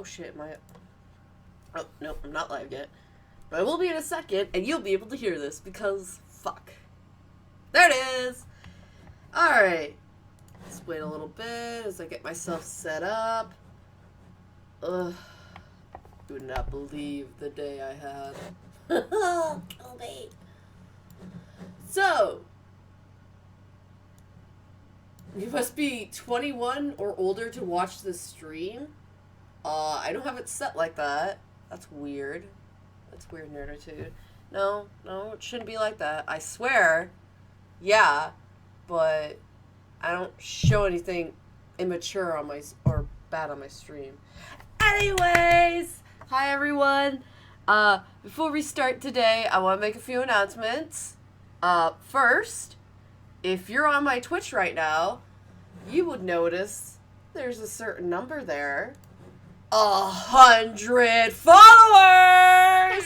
Oh shit, am I... Oh, no, I'm not live yet. But I will be in a second, and you'll be able to hear this, because fuck. There it is! Alright. Let's wait a little bit as I get myself set up. Ugh. Do not believe the day I had. Kill me. So, you must be 21 or older to watch this stream. I don't have it set like that. That's weird. That's weird, Nerditude. No, it shouldn't be like that. I swear, yeah, but I don't show anything immature on my, or bad on my stream. Anyways, hi everyone. Before we start today, I want to make a few announcements. First, if you're on my Twitch right now, you would notice there's a certain number there. 100 followers!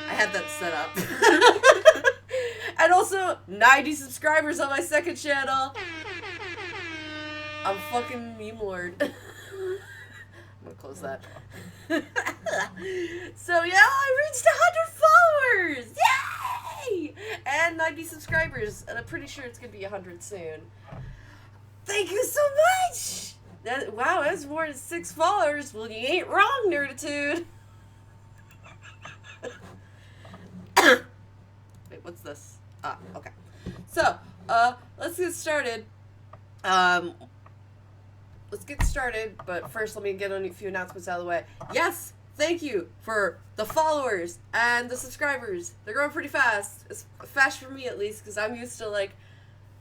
I had that set up. And also, 90 subscribers on my second channel. I'm fucking meme lord. I'm gonna close that. So yeah, I reached 100 followers! Yay! And 90 subscribers. And I'm pretty sure it's gonna be 100 soon. Thank you so much! Wow, that's more than 6 followers. Well, you ain't wrong, Nerditude. Wait, what's this? Ah, okay. So, let's get started. Let's get started, but first let me get a few announcements out of the way. Yes, thank you for the followers and the subscribers. They're growing pretty fast. It's fast for me, at least, because I'm used to, like,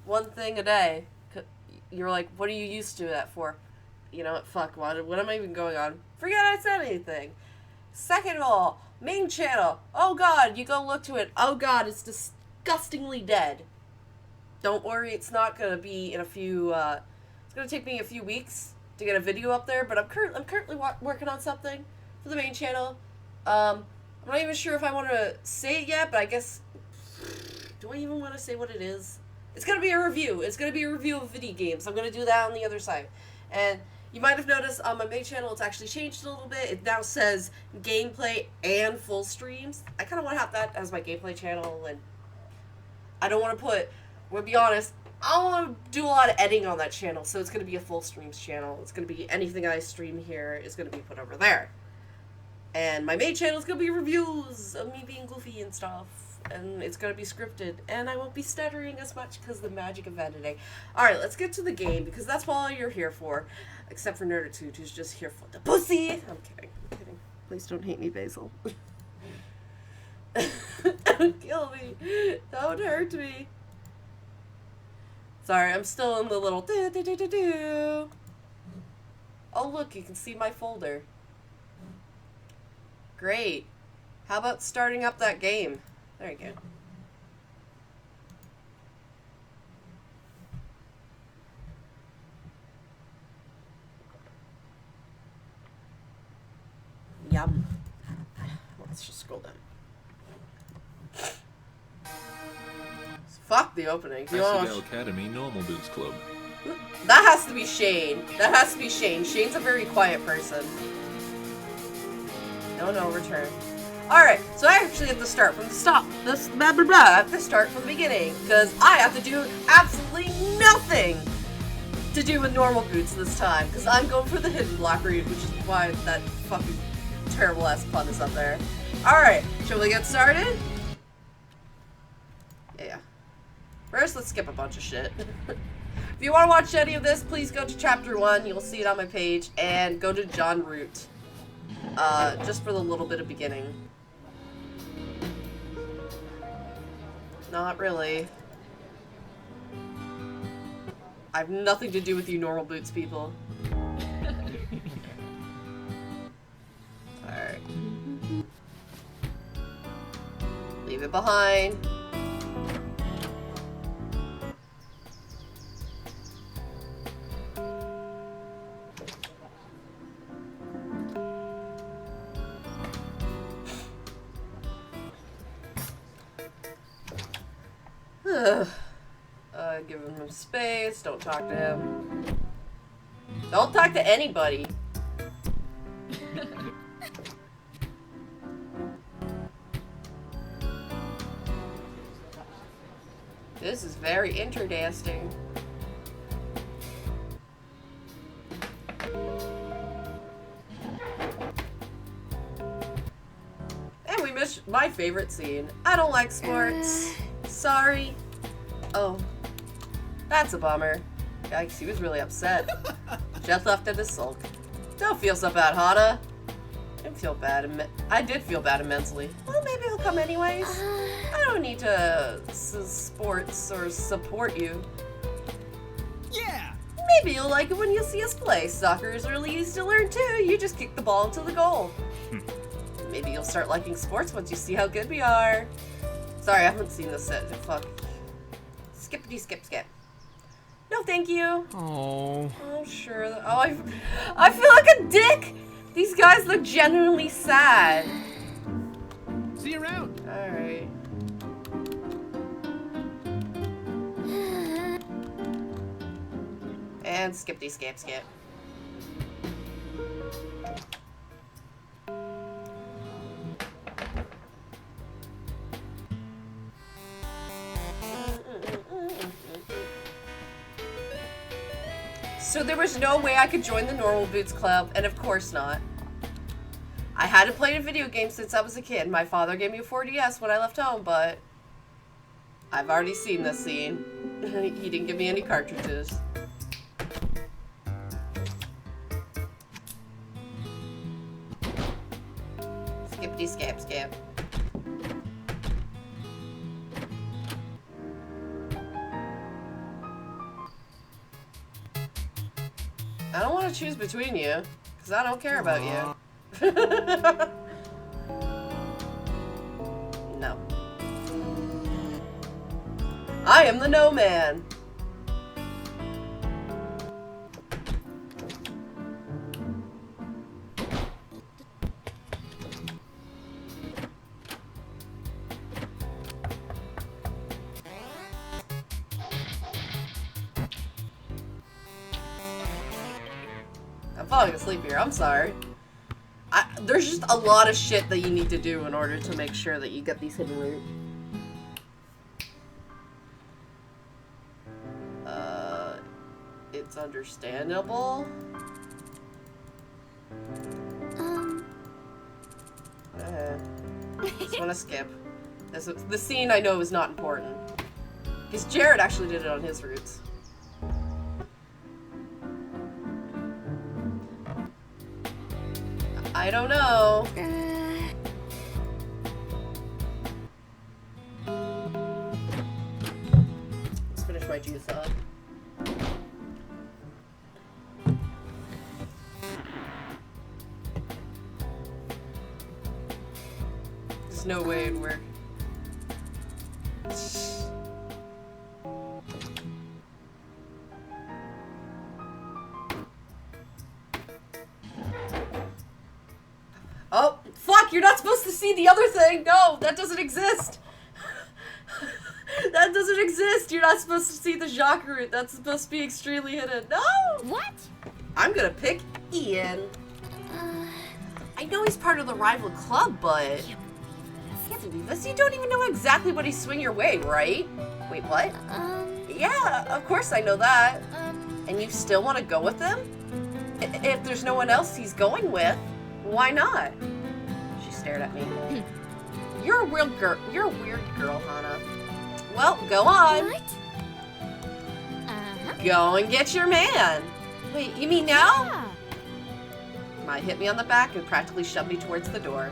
one thing a day. You're like, what are you used to that for? You know what, fuck, what am I even going on? Forget I said anything. Second of all, main channel. Oh god, you go look to it. Oh god, it's disgustingly dead. Don't worry, it's not gonna be in a few, it's gonna take me a few weeks to get a video up there, but I'm currently working on something for the main channel. I'm not even sure if I want to say it yet, but I guess, do I even want to say what it is? It's gonna be a review. It's gonna be a review of video games. I'm gonna do that on the other side. And you might have noticed on my main channel, it's actually changed a little bit. It now says gameplay and full streams. I kind of want to have that as my gameplay channel, and I don't want to put, we'll be honest, I don't want to do a lot of editing on that channel, so it's going to be a full streams channel. It's going to be anything I stream here is going to be put over there. And my main channel is going to be reviews of me being goofy and stuff. And it's going to be scripted. And I won't be stuttering as much because of the magic of editing. Alright, let's get to the game, because that's all you're here for. Except for Nerditude, who's just here for the pussy. I'm kidding. I'm kidding. Please don't hate me, Basil. Don't kill me. Don't hurt me. Sorry, I'm still in the little do-do-do-do-do. Oh, look, you can see my folder. Great. How about starting up that game? There you go. Yum. Let's just scroll down. Fuck the opening. Asagao Academy Normal Boots Club. That has to be Shane. That has to be Shane. Shane's a very quiet person. No, return. Alright, so I actually have to start from the stop. This blah blah blah. I have to start from the beginning, because I have to do absolutely nothing to do with normal boots this time, because I'm going for the hidden block route, which is why that fucking terrible ass pun is up there. Alright, shall we get started? Yeah. First, let's skip a bunch of shit. If you want to watch any of this, please go to chapter 1. You'll see it on my page. And go to John Root. Just for the little bit of beginning. Not really. I have nothing to do with you normal boots people. Alright. Leave it behind. Give him space. Don't talk to him. Don't talk to anybody. This is very interesting. And we missed my favorite scene. I don't like sports. Sorry. Oh. That's a bummer. Yikes, he was really upset. Just left in a sulk. Don't feel so bad, Hana. I did feel bad immensely. Well, maybe he'll come anyways. I don't need to sports or support you. Yeah! Maybe you'll like it when you see us play. Soccer is really easy to learn too. You just kick the ball into the goal. Maybe you'll start liking sports once you see how good we are. Sorry, I haven't seen this set. Fuck. Skippity skip skip. No, thank you. Oh. Oh, sure. Oh, I feel like a dick. These guys look genuinely sad. See you around. All right. And skippity skip skip. So there was no way I could join the Normal Boots Club, and of course not. I hadn't played a video game since I was a kid. My father gave me a 4DS when I left home, but I've already seen this scene. He didn't give me any cartridges. Skippity skip skip. I don't want to choose between you, because I don't care about you. No. I am the No Man. I'm falling asleep here. I'm sorry. There's just a lot of shit that you need to do in order to make sure that you get these hidden loot. It's understandable. Just want to skip. The scene I know is not important. Because Jared actually did it on his routes. I don't know. Let's finish my juice up. There's no way it'd work. Oh, fuck, you're not supposed to see the other thing! No, that doesn't exist! That doesn't exist! You're not supposed to see the Jacques route. That's supposed to be extremely hidden. No! What? I'm gonna pick Ian. I know he's part of the rival club, but... Can't believe this. You don't even know exactly what he's swing your way, right? Wait, what? Yeah, of course I know that. And you still want to go with him? If there's no one else he's going with, why not? She stared at me. You're a weird girl. You're a weird girl, Hana. Well, go on. What? Go and get your man. Wait, you mean now? Yeah. Mai hit me on the back and practically shoved me towards the door.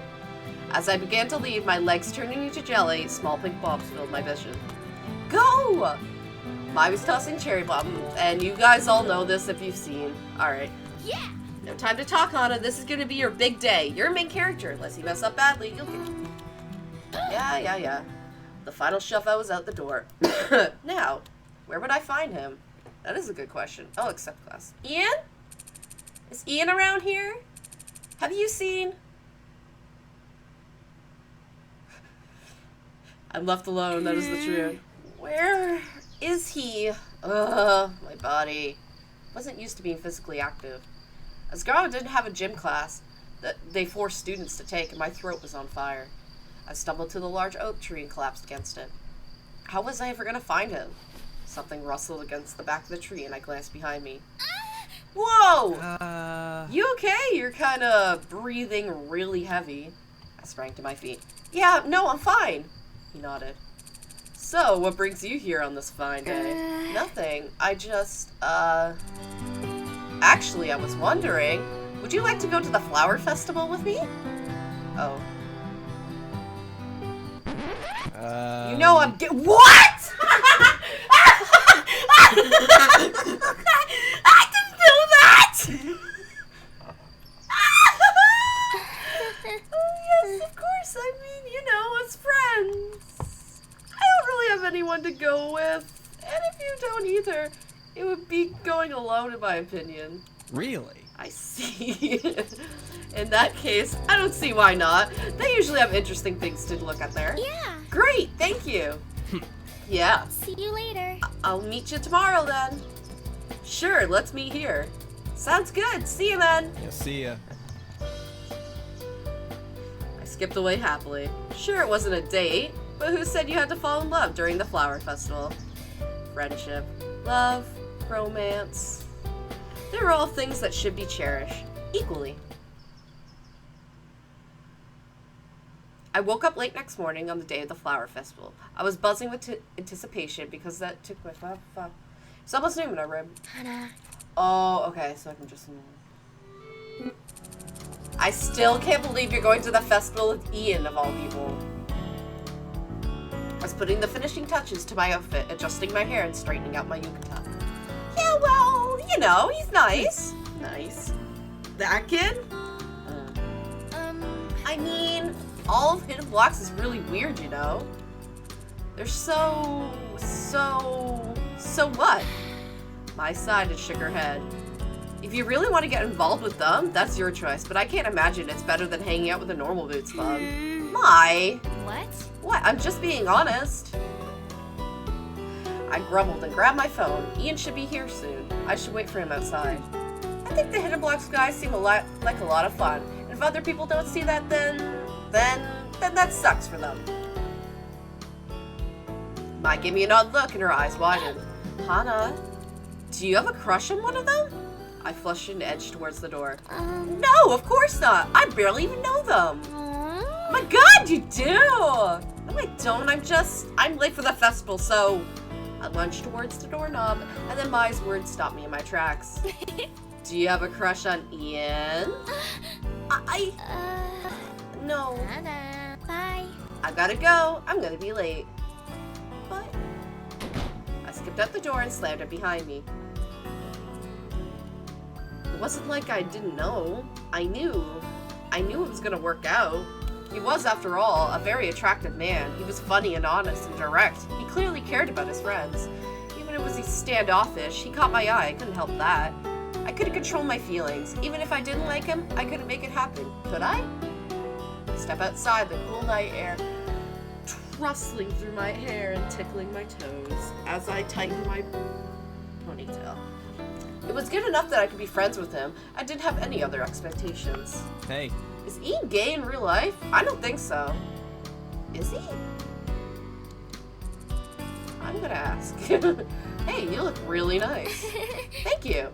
As I began to leave, my legs turning into jelly, small pink bobs filled my vision. Go! Mai was tossing cherry bombs, and you guys all know this if you've seen. Alright. Yeah. No time to talk, Hana. This is gonna be your big day. You're a main character. Unless you mess up badly, you'll get... Yeah. The final shove I was out the door. Now, where would I find him? That is a good question. I'll accept class. Ian? Is Ian around here? Have you seen... I'm left alone, that is the truth. Where is he? Ugh, my body. Wasn't used to being physically active. Asagao didn't have a gym class, that they forced students to take, and my throat was on fire. I stumbled to the large oak tree and collapsed against it. How was I ever gonna find him? Something rustled against the back of the tree, and I glanced behind me. Whoa! You okay? You're kind of breathing really heavy. I sprang to my feet. Yeah, no, I'm fine. He nodded. So, what brings you here on this fine day? Nothing. I just, Actually, I was wondering, would you like to go to the flower festival with me? Oh. You know I'm What?! I didn't know that! Oh, yes, of course. I mean, you know, as friends. I don't really have anyone to go with. And if you don't either, it would be going alone, in my opinion. Really? I see. In that case, I don't see why not. They usually have interesting things to look at there. Yeah. Great, thank you. Yeah. See you later. I'll meet you tomorrow then. Sure, let's meet here. Sounds good. See you then. Yeah, see ya. I skipped away happily. Sure, it wasn't a date, but who said you had to fall in love during the flower festival? Friendship, love, romance. They're all things that should be cherished equally. I woke up late next morning on the day of the flower festival. I was buzzing with anticipation because that took my It's almost noon when I read. Oh, okay, so I can just... I still can't believe you're going to the festival with Ian, of all people. I was putting the finishing touches to my outfit, adjusting my hair and straightening out my yukata. Yeah, well, you know, he's nice. Nice. That kid? I mean, all of Hidden Blocks is really weird, you know? They're so what? My side had shook her head. If you really want to get involved with them, that's your choice, but I can't imagine it's better than hanging out with a normal boots club. My. What? What? I'm just being honest. I grumbled and grabbed my phone. Ian should be here soon. I should wait for him outside. I think the Hidden Blocks guys seem like a lot of fun. And if other people don't see that, then that sucks for them. Mai gave me an odd look and her eyes widened. Hana, do you have a crush on one of them? I flushed and edged towards the door. No, of course not. I barely even know them. Oh my god, you do! No, I don't. I'm late for the festival, so... I lunged towards the doorknob, and then Mai's words stopped me in my tracks. Do you have a crush on Ian? No. Bye. I gotta go. I'm gonna be late. But... I skipped out the door and slammed it behind me. It wasn't like I didn't know. I knew it was gonna work out. He was, after all, a very attractive man. He was funny and honest and direct. He clearly cared about his friends. Even if it was standoffish, he caught my eye. I couldn't help that. I couldn't control my feelings. Even if I didn't like him, I couldn't make it happen. Could I? Step outside, the cool night air rustling through my hair and tickling my toes as I tightened my ponytail. It was good enough that I could be friends with him. I didn't have any other expectations. Hey. Is Ian gay in real life? I don't think so. Is he? I'm gonna ask. Hey, you look really nice. Thank you.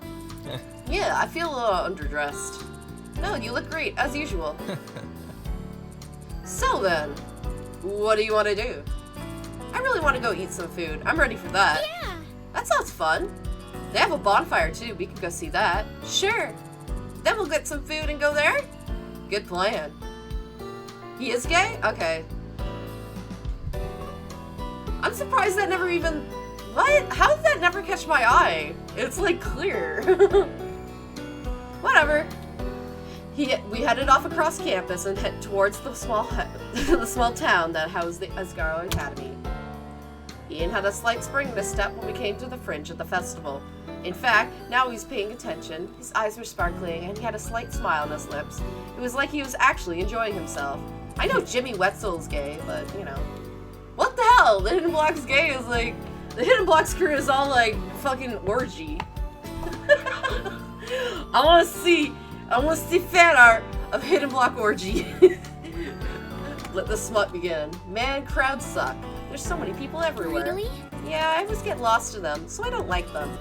Yeah, I feel a little underdressed. No, you look great, as usual. So then, what do you want to do? I really want to go eat some food. I'm ready for that. Yeah. That sounds fun. They have a bonfire too. We can go see that. Sure. Then we'll get some food and go there? Good plan. He is gay? Okay. I'm surprised that never even... What? How did that never catch my eye? It's like clear. Whatever. We headed off across campus and head towards the small town that housed the Asagao Academy. Ian had a slight spring misstep when we came to the fringe of the festival. In fact, now he was paying attention, his eyes were sparkling, and he had a slight smile on his lips. It was like he was actually enjoying himself. I know Jimmy Wetzel's gay, but, you know. What the hell? The Hidden Blocks gay is like... The Hidden Blocks crew is all like, fucking orgy. I wanna see fan art of hidden block orgy. Let the smut begin. Man, crowds suck. There's so many people everywhere. Really? Yeah, I always get lost in them, so I don't like them.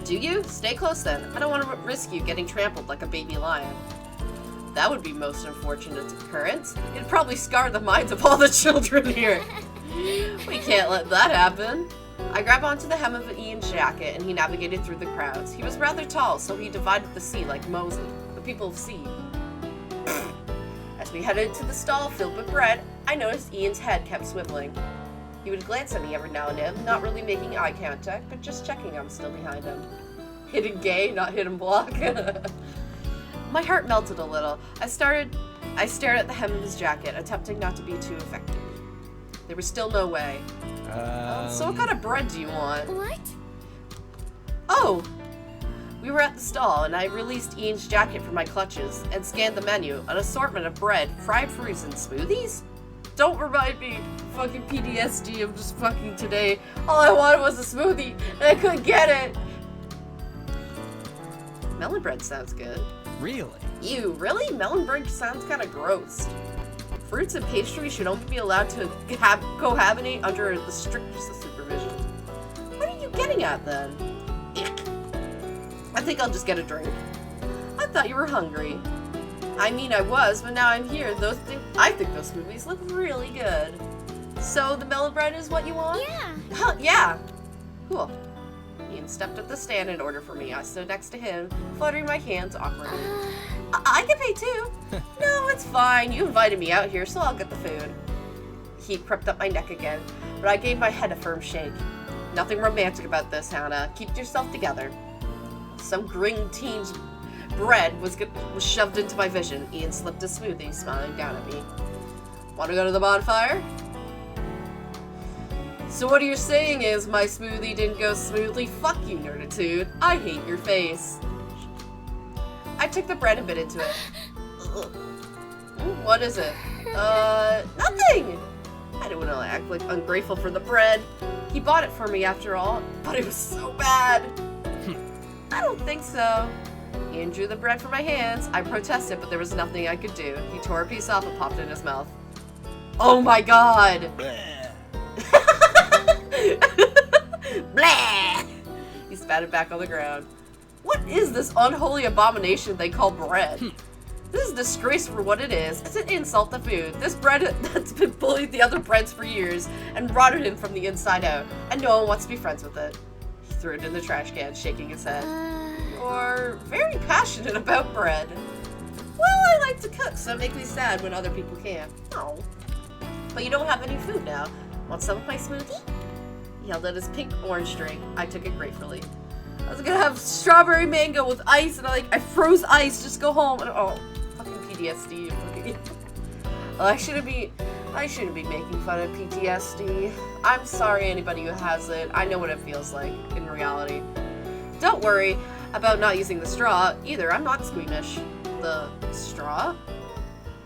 Do you? Stay close then. I don't want to risk you getting trampled like a baby lion. That would be most unfortunate occurrence. It'd probably scar the minds of all the children here. We can't let that happen. I grabbed onto the hem of Ian's jacket and he navigated through the crowds. He was rather tall, so he divided the sea like Moses, the people of sea. As we headed to the stall filled with bread, I noticed Ian's head kept swiveling. He would glance at me every now and then, not really making eye contact, but just checking I'm still behind him. Hidden gay, not hidden block. My heart melted a little. I stared at the hem of his jacket, attempting not to be too affected. There was still no way. So what kind of bread do you want? What? Oh! We were at the stall, and I released Ian's jacket from my clutches and scanned the menu. An assortment of bread, fried fruits, and smoothies? Don't remind me, fucking PTSD of just fucking today. All I wanted was a smoothie, and I couldn't get it! Melon bread sounds good. Really? Ew, really? Melon bread sounds kinda gross. Fruits and pastry should only be allowed to cohabitate under the strictest of supervision. What are you getting at, then? Ick. I think I'll just get a drink. I thought you were hungry. I mean, I was, but now I'm here. I think those smoothies look really good. So, the melon bread is what you want? Yeah. Huh, yeah. Cool. Ian stepped at the stand in order for me. I stood next to him, fluttering my hands awkwardly. I can pay too. No, it's fine. You invited me out here, so I'll get the food. He crept up my neck again, but I gave my head a firm shake. Nothing romantic about this, Hannah. Keep yourself together. Some green teen's bread was shoved into my vision. Ian slipped a smoothie, smiling down at me. Want to go to the bonfire? So what you're saying is my smoothie didn't go smoothly? Fuck you, nerditude. I hate your face. I took the bread and bit into it. What is it? Nothing! I didn't want to act like ungrateful for the bread. He bought it for me after all, but it was so bad. I don't think so. Ian drew the bread from my hands. I protested, but there was nothing I could do. He tore a piece off and popped it in his mouth. Oh my god! Blah! He spat it back on the ground. What is this unholy abomination they call bread? This is disgrace for what it is. It's an insult to food. This bread that's been bullied the other breads for years and rotted him from the inside out, and no one wants to be friends with it. He threw it in the trash can, shaking his head. You're very passionate about bread. Well, I like to cook, so it makes me sad when other people can't. Oh. But you don't have any food now. Want some of my smoothie? He held out his pink orange drink. I took it gratefully. I was gonna have strawberry mango with ice, and I froze ice. Just go home. And oh, fucking PTSD. Well, I shouldn't be making fun of PTSD. I'm sorry, anybody who has it. I know what it feels like in reality. Don't worry about not using the straw either. I'm not squeamish. The straw?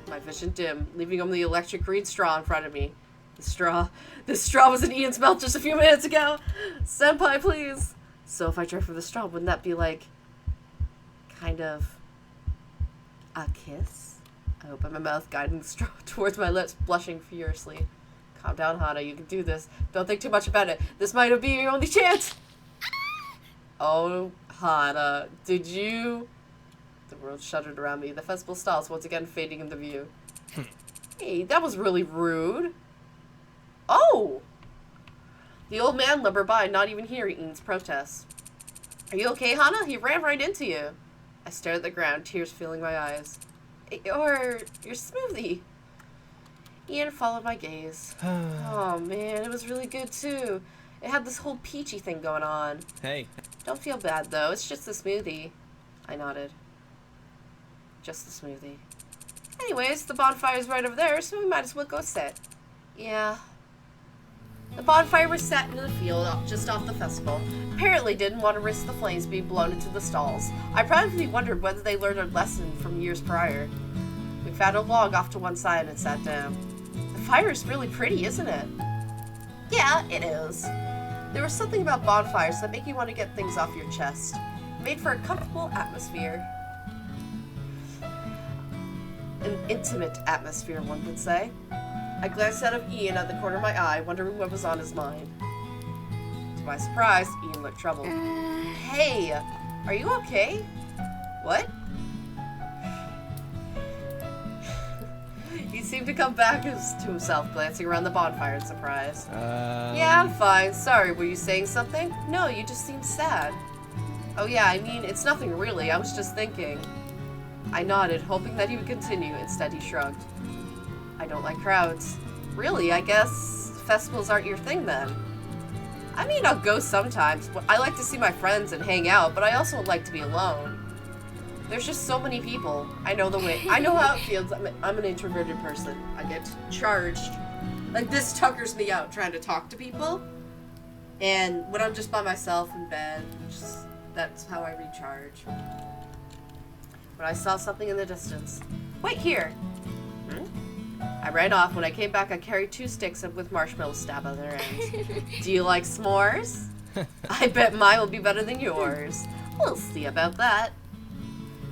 My vision dim, leaving only the electric green straw in front of me. This straw was in Ian's mouth just a few minutes ago. Senpai, please. So if I drank from the straw, wouldn't that be like, kind of, a kiss? I opened my mouth, guiding the straw towards my lips, blushing furiously. Calm down, Hana. You can do this. Don't think too much about it. This might be your only chance. Oh, Hana, did you? The world shuddered around me. The festival stalls once again fading into view. Hey, that was really rude. Oh! The old man lumbered by, not even hearing Ian's protests. Are you okay, Hana? He ran right into you. I stared at the ground, tears filling my eyes. Your smoothie. Ian followed my gaze. Oh man, it was really good too. It had this whole peachy thing going on. Hey. Don't feel bad though, it's just a smoothie. I nodded. Just the smoothie. Anyways, the bonfire's right over there, so we might as well go sit. Yeah. The bonfire was set in the field just off the festival. Apparently didn't want to risk the flames being blown into the stalls. I probably wondered whether they learned a lesson from years prior. We found a log off to one side and sat down. The fire is really pretty, isn't it? Yeah, it is. There was something about bonfires that make you want to get things off your chest. Made for a comfortable atmosphere. An intimate atmosphere, one could say. I glanced out of Ian at the corner of my eye, wondering what was on his mind. To my surprise, Ian looked troubled. Hey, are you okay? What? He seemed to come back to himself, glancing around the bonfire in surprise. Yeah, I'm fine. Sorry, were you saying something? No, you just seemed sad. Oh yeah, I mean, it's nothing really. I was just thinking. I nodded, hoping that he would continue. Instead, he shrugged. I don't like crowds. Really, I guess festivals aren't your thing then. I mean, I'll go sometimes. I like to see my friends and hang out, but I also like to be alone. There's just so many people. I know the way. I know how it feels. I'm an introverted person. I get charged. Like, this tuckers me out trying to talk to people. And when I'm just by myself in bed, that's how I recharge. When I saw something in the distance. Wait here! I ran off. When I came back, I carried 2 sticks with marshmallow stab on their ends. Do you like s'mores? I bet mine will be better than yours. We'll see about that.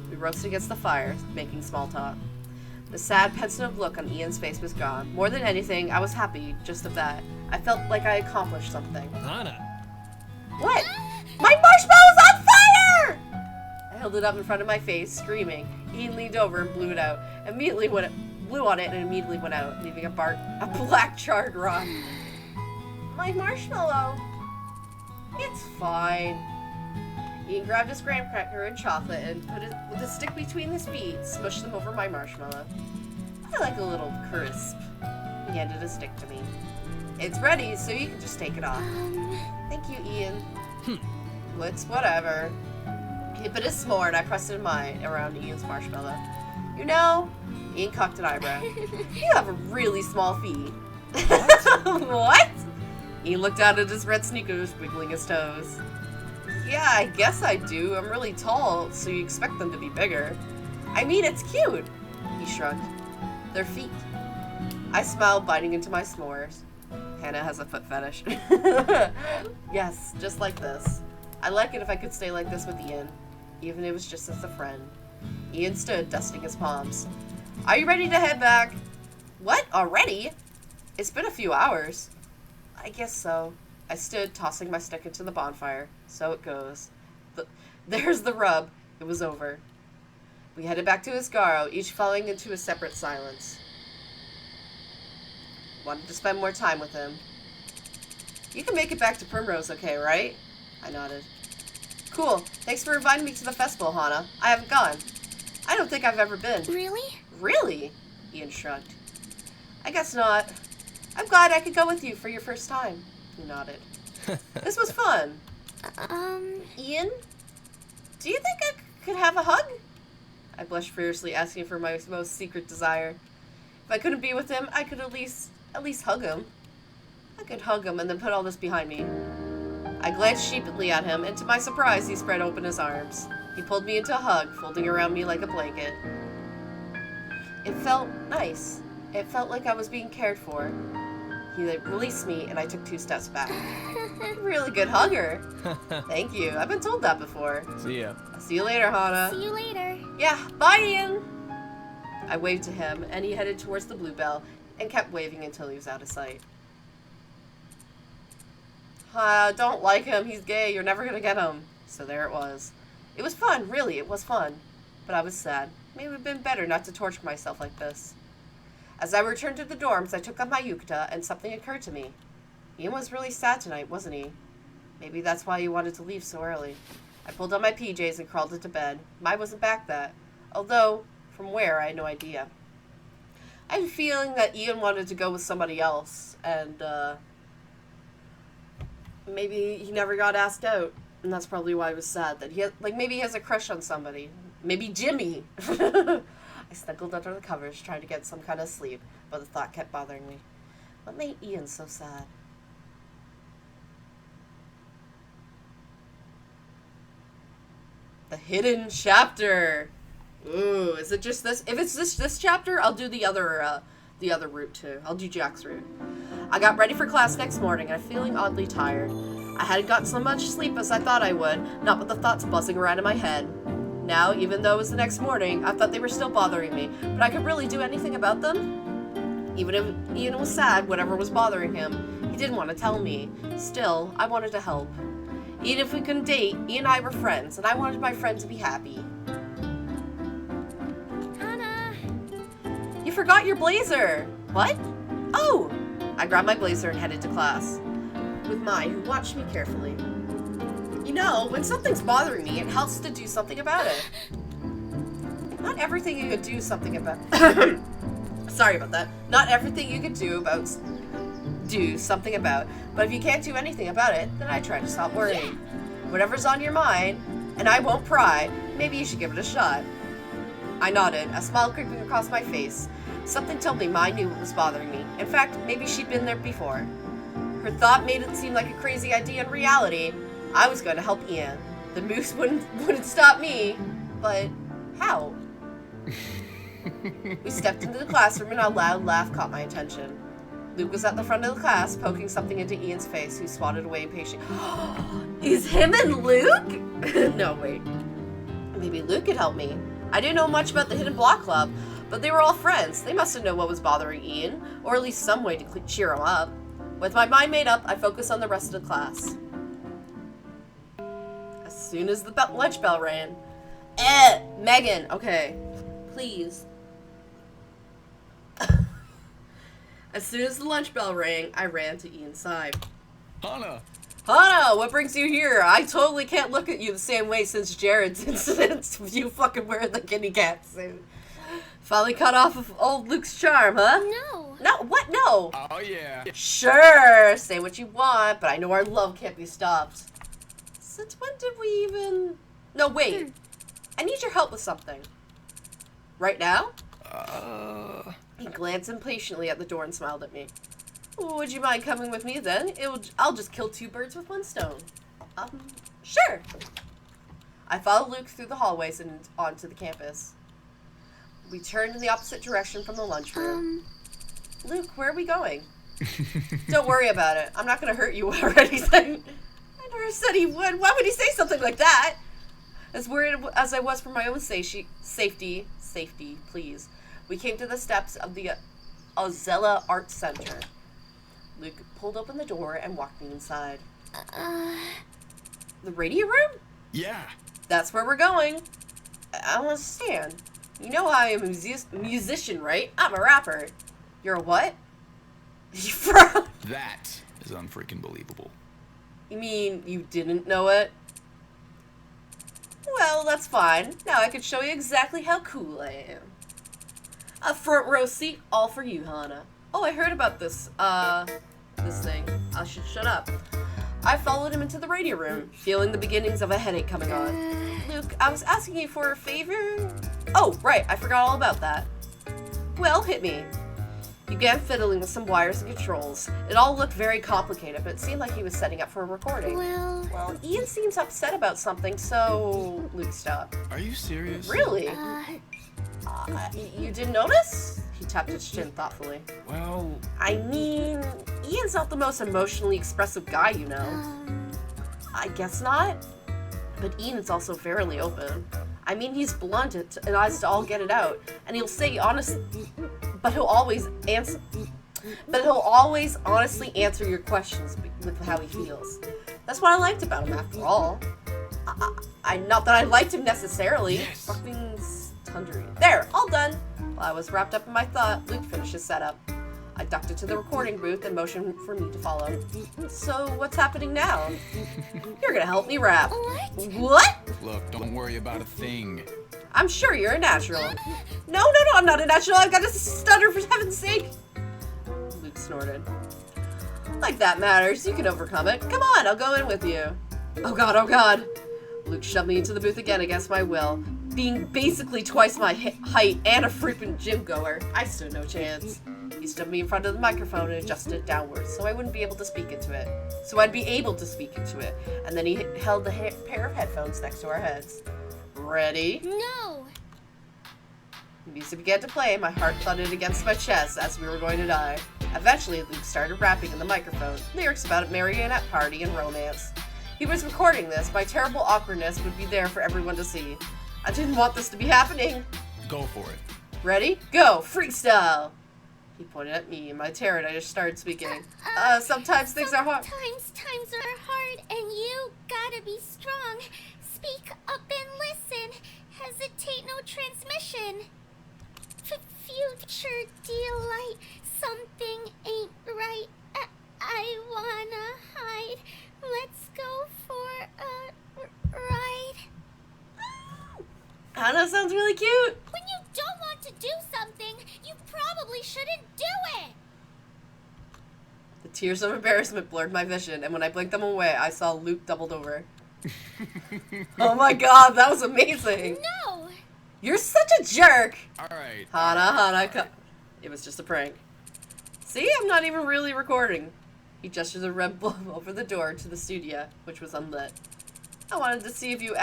We roasted against the fire, making small talk. The sad, pensive look on Ian's face was gone. More than anything, I was happy just of that. I felt like I accomplished something. Hana. What? My marshmallow's on fire! I held it up in front of my face, screaming. Ian leaned over and blew it out. Blew on it and immediately went out, leaving a black charred rock. My marshmallow. It's fine. Ian grabbed his graham cracker and chocolate and put it with a stick between his feet, smushed them over my marshmallow. I like a little crisp. He handed a stick to me. It's ready, so you can just take it off. Thank you, Ian. It's whatever. He put his s'more and I pressed it around Ian's marshmallow. You know, Ian cocked an eyebrow. You have a really small feet. What? Ian looked down at his red sneakers, wiggling his toes. Yeah, I guess I do. I'm really tall, so you expect them to be bigger. I mean, it's cute. He shrugged. They're feet. I smiled, biting into my s'mores. Hannah has a foot fetish. Yes, just like this. I like it if I could stay like this with Ian, even if it was just as a friend. Ian stood, dusting his palms. Are you ready to head back? What? Already? It's been a few hours. I guess so. I stood, tossing my stick into the bonfire. So it goes. There's the rub. It was over. We headed back to Asagao, each falling into a separate silence. Wanted to spend more time with him. You can make it back to Primrose, okay, right? I nodded. Cool. Thanks for inviting me to the festival, Hana. I haven't gone. I don't think I've ever been. Really? Really? Ian shrugged. I guess not. I'm glad I could go with you for your first time. He nodded. This was fun. Ian? Do you think I could have a hug? I blushed fiercely, asking for my most secret desire. If I couldn't be with him, I could at least hug him. I could hug him and then put all this behind me. I glanced sheepishly at him, and to my surprise, he spread open his arms. He pulled me into a hug, folding around me like a blanket. It felt nice. It felt like I was being cared for. He released me, and I took 2 steps back. Really good hugger. Thank you. I've been told that before. See ya. I'll see you later, Hana. See you later. Yeah, bye, Ian. I waved to him, and he headed towards the Bluebell and kept waving until he was out of sight. Don't like him. He's gay. You're never gonna get him. So there it was. It was fun, really. It was fun. But I was sad. Maybe it would have been better not to torture myself like this. As I returned to the dorms, I took up my yukata, and something occurred to me. Ian was really sad tonight, wasn't he? Maybe that's why he wanted to leave so early. I pulled on my PJs and crawled into bed. Mai wasn't back that. Although, from where, I had no idea. I had a feeling that Ian wanted to go with somebody else, and, maybe he never got asked out. And that's probably why he was sad. That maybe he has a crush on somebody. Maybe Jimmy. I snuggled under the covers, trying to get some kind of sleep, but the thought kept bothering me. What made Ian so sad? The hidden chapter. Ooh, is it just this? If it's this chapter, I'll do the other route too. I'll do Jack's route. I got ready for class next morning, and I'm feeling oddly tired. I hadn't gotten so much sleep as I thought I would, not with the thoughts buzzing around in my head. Now, even though it was the next morning, I thought they were still bothering me, but I could really do anything about them? Even if Ian was sad, whatever was bothering him, he didn't want to tell me. Still, I wanted to help. Even if we couldn't date, Ian and I were friends, and I wanted my friend to be happy. Hana. You forgot your blazer! What? Oh! I grabbed my blazer and headed to class, with Mai, who watched me carefully. You know, when something's bothering me, it helps to do something about it. Not everything you could do something about... Sorry about that. Not everything you could do something about, but if you can't do anything about it, then I try to stop worrying. Whatever's on your mind, and I won't pry, maybe you should give it a shot. I nodded, a smile creeping across my face. Something told me Mai knew what was bothering me. In fact, maybe she'd been there before. Her thought made it seem like a crazy idea in reality. I was going to help Ian. The moose wouldn't stop me, but how? We stepped into the classroom and a loud laugh caught my attention. Luke was at the front of the class, poking something into Ian's face, who swatted away impatiently. Is him and Luke? No, wait. Maybe Luke could help me. I didn't know much about the Hidden Block Club, but they were all friends. They must have known what was bothering Ian, or at least some way to cheer him up. With my mind made up, I focused on the rest of the class. As soon as the lunch bell rang. Megan, okay. Please. As soon as the lunch bell rang, I ran to Ian's side. Hana. Hana, what brings you here? I totally can't look at you the same way since Jared's incident with you fucking wearing the kitty cat suit. Finally cut off of old Luke's charm, huh? No. No, what? No. Oh, yeah. Sure, say what you want, but I know our love can't be stopped. Since when did we even... No, wait. I need your help with something. Right now? He glanced impatiently at the door and smiled at me. Would you mind coming with me then? I'll just kill two birds with one stone. Sure. I followed Luke through the hallways and onto the campus. We turned in the opposite direction from the lunchroom. Luke, where are we going? Don't worry about it. I'm not going to hurt you or anything. I never said he would. Why would he say something like that? As worried as I was for my own safety, please. We came to the steps of the Ozella Art Center. Luke pulled open the door and walked me inside. The radio room? Yeah. That's where we're going. I don't understand. You know I am a musician, right? I'm a rapper. You're a what? That is unfreaking believable. You mean you didn't know it? Well, that's fine. Now I can show you exactly how cool I am. A front row seat, all for you, Hana. Oh, I heard about this thing. I should shut up. I followed him into the radio room, feeling the beginnings of a headache coming on. Luke, I was asking you for a favor. Oh, right, I forgot all about that. Well, hit me. He began fiddling with some wires and controls. It all looked very complicated, but it seemed like he was setting up for a recording. Well, Ian seems upset about something, so... Luke stopped. Are you serious? Really? You didn't notice? He tapped his chin thoughtfully. Well... I mean, Ian's not the most emotionally expressive guy, you know. I guess not. But Ian is also fairly open. I mean, he's blunt and has to all get it out. And he'll say honestly... But he'll always honestly answer your questions with how he feels. That's what I liked about him, after all. I not that I liked him necessarily. Yes. Fucking tundry. There, all done. While I was wrapped up in my thought, Luke finished his setup. I ducked into the recording booth and motioned for me to follow. So, what's happening now? You're gonna help me rap. What? Look, don't worry about a thing. I'm sure you're a natural. No, I'm not a natural. I've got to stutter for heaven's sake. Luke snorted. Like that matters. You can overcome it. Come on, I'll go in with you. Oh god. Luke shoved me into the booth again against my will. Being basically twice my height and a frequent gym goer, I stood no chance. He stood me in front of the microphone and adjusted it downwards so I wouldn't be able to speak into it. So I'd be able to speak into it. And then he held the pair of headphones next to our heads. Ready? No. The music began to play, my heart thudded against my chest as we were going to die. Eventually, Luke started rapping in the microphone, lyrics about a marionette party and romance. He was recording this, my terrible awkwardness would be there for everyone to see. I didn't want this to be happening. Go for it. Ready? Go! Freestyle! He pointed at me in my terror and I just started speaking. Sometimes things are hard. Sometimes times are hard and you gotta be strong. Speak up and listen. Hesitate no transmission. Future delight. Something ain't right. I wanna hide. Let's go for a ride. Hana sounds really cute. When you don't want to do something, you probably shouldn't do it. The tears of embarrassment blurred my vision, and when I blinked them away, I saw Luke doubled over. Oh my god, that was amazing. No. You're such a jerk. Alright. Hana, it was just a prank. See, I'm not even really recording. He gestured the red bulb over the door to the studio, which was unlit. I wanted to see if you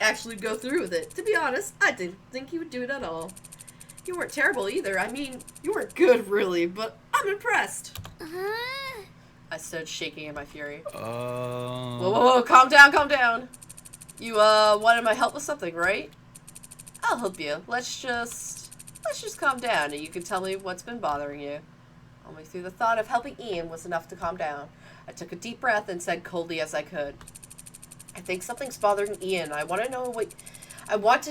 actually go through with it. To be honest, I didn't think you would do it at all. You weren't terrible either. I mean, you weren't good, really, but I'm impressed. I stood shaking in my fury. Whoa, calm down. You, wanted my help with something, right? I'll help you. Let's just calm down, and you can tell me what's been bothering you. Only through the thought of helping Ian was enough to calm down. I took a deep breath and said coldly as I could, I think something's bothering Ian. I want to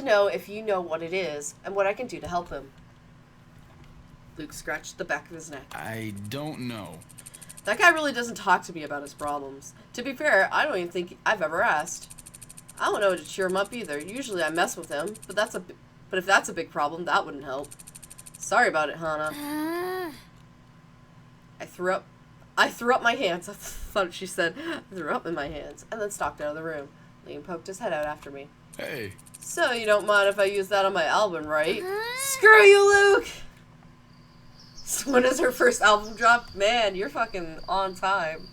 know if you know what it is, and what I can do to help him. Luke scratched the back of his neck. I don't know. That guy really doesn't talk to me about his problems. To be fair, I don't even think I've ever asked. I don't know how to cheer him up either. Usually I mess with him, but if that's a big problem, that wouldn't help. Sorry about it, Hana. I threw up my hands. I thought she said, I threw up in my hands, and then stalked out of the room. Liam poked his head out after me. Hey. So you don't mind if I use that on my album, right? Screw you, Luke! So when is her first album drop? Man, you're fucking on time.